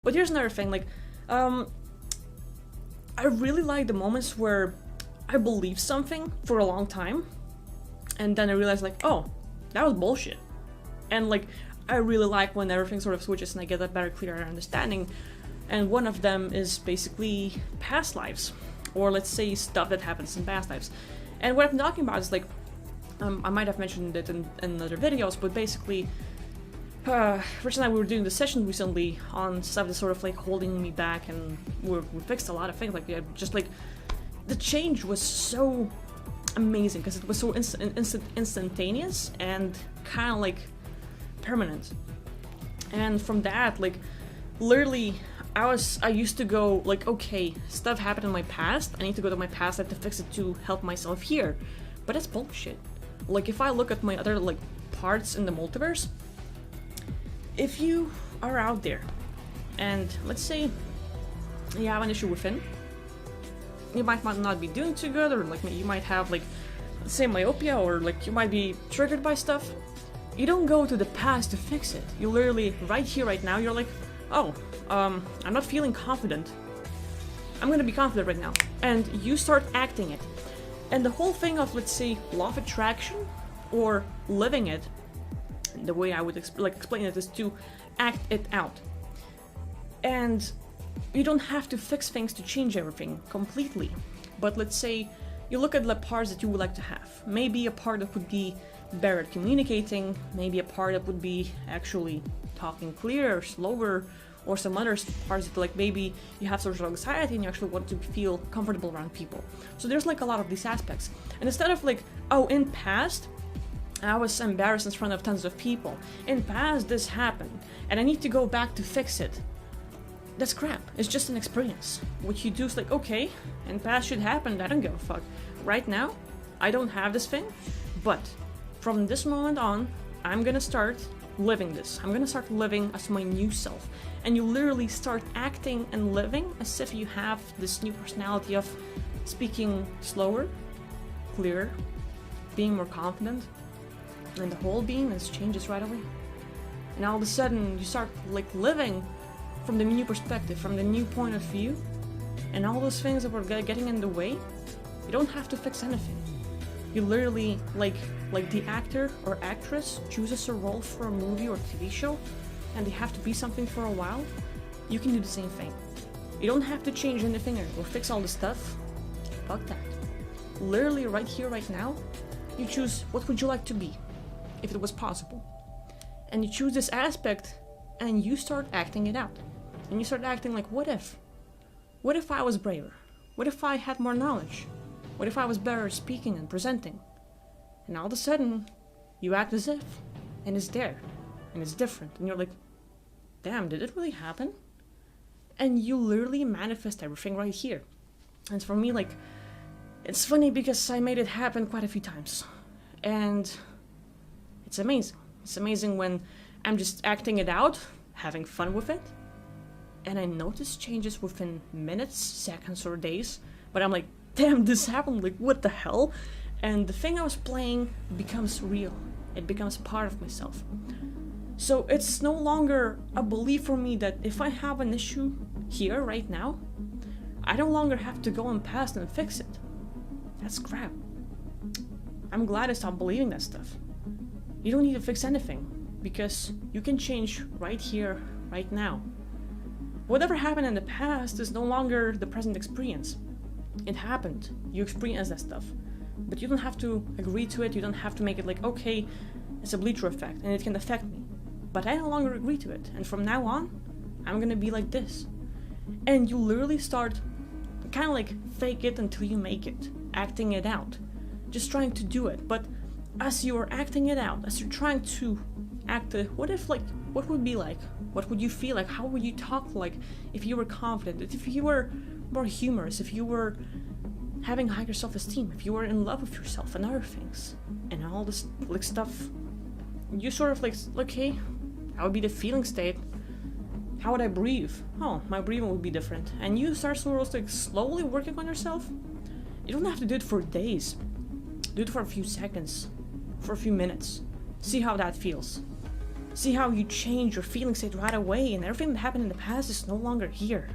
But here's another thing, like, I really like the moments where I believe something for a long time, and then I realize, like, oh, that was bullshit. And, like, I really like when everything sort of switches and I get a better, clearer understanding. And one of them is basically past lives, or let's say stuff that happens in past lives. And what I'm talking about is, like, I might have mentioned it in other videos, but basically, Rich and I, we were doing the session recently on stuff that's sort of like holding me back, and we fixed a lot of things. Like, just like the change was so amazing because it was so instantaneous and kind of like permanent. And from that, like, literally, I used to go like, okay, stuff happened in my past. I need to go to my past. I have to fix it to help myself here. But that's bullshit. Like, if I look at my other like parts in the multiverse. If you are out there, and let's say you have an issue within, you might not be doing too good, or like you might have, like, let's say myopia, or like you might be triggered by stuff, you don't go to the past to fix it. You literally, right here, right now, you're like, oh, I'm not feeling confident. I'm gonna be confident right now. And you start acting it. And the whole thing of, let's say, law of attraction, or living it, the way I would explain it is to act it out. And you don't have to fix things to change everything completely. But let's say you look at the parts that you would like to have. Maybe a part that would be better at communicating, maybe a part that would be actually talking clearer, slower, or some other parts that, like, maybe you have social anxiety and you actually want to feel comfortable around people. So there's like a lot of these aspects. And instead of like, oh, in past, I was embarrassed in front of tons of people. In past, this happened, and I need to go back to fix it. That's crap. It's just an experience. What you do is like, okay, in past shit happened, I don't give a fuck. Right now, I don't have this thing, but from this moment on, I'm gonna start living this. I'm gonna start living as my new self. And you literally start acting and living as if you have this new personality of speaking slower, clearer, being more confident. And the whole being is changes right away. And all of a sudden you start like living from the new perspective, from the new point of view, and all those things that were getting in the way, you don't have to fix anything. You literally, like the actor or actress chooses a role for a movie or TV show, and they have to be something for a while, you can do the same thing. You don't have to change anything or fix all the stuff. Fuck that. Literally right here, right now, you choose what would you like to be, if it was possible. And you choose this aspect, and you start acting it out. And you start acting like, what if? What if I was braver? What if I had more knowledge? What if I was better at speaking and presenting? And all of a sudden, you act as if, and it's there, and it's different, and you're like, damn, did it really happen? And you literally manifest everything right here. And for me, like, it's funny because I made it happen quite a few times. And it's amazing. It's amazing when I'm just acting it out, having fun with it, and I notice changes within minutes, seconds, or days, but I'm like, damn, this happened, like, what the hell? And the thing I was playing becomes real. It becomes part of myself. So it's no longer a belief for me that if I have an issue here, right now, I no longer have to go in past and fix it. That's crap. I'm glad I stopped believing that stuff. You don't need to fix anything, because you can change right here, right now. Whatever happened in the past is no longer the present experience. It happened. You experienced that stuff. But you don't have to agree to it. You don't have to make it like, okay, it's a bleacher effect and it can affect me. But I no longer agree to it. And from now on, I'm gonna be like this. And you literally start kind of like fake it until you make it. Acting it out. Just trying to do it. But as you are acting it out, as you're trying to act it, what if, like, what would it be like? What would you feel like? How would you talk like if you were confident? If you were more humorous? If you were having higher self-esteem? If you were in love with yourself and other things? And all this like stuff, you sort of like, okay, how would be the feeling state? How would I breathe? Oh, my breathing would be different. And you start sort of like slowly working on yourself. You don't have to do it for days. Do it for a few seconds, for a few minutes. See how that feels. See how you change your feeling state right away, and everything that happened in the past is no longer here.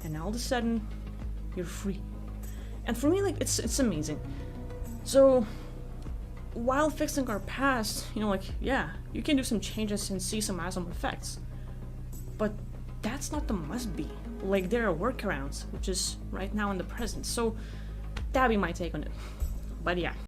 And all of a sudden, you're free. And for me, like, it's amazing. So, while fixing our past, you know, like, yeah, you can do some changes and see some awesome effects. But that's not the must be. Like, there are workarounds, which is right now in the present. So, that'd be my take on it. But yeah.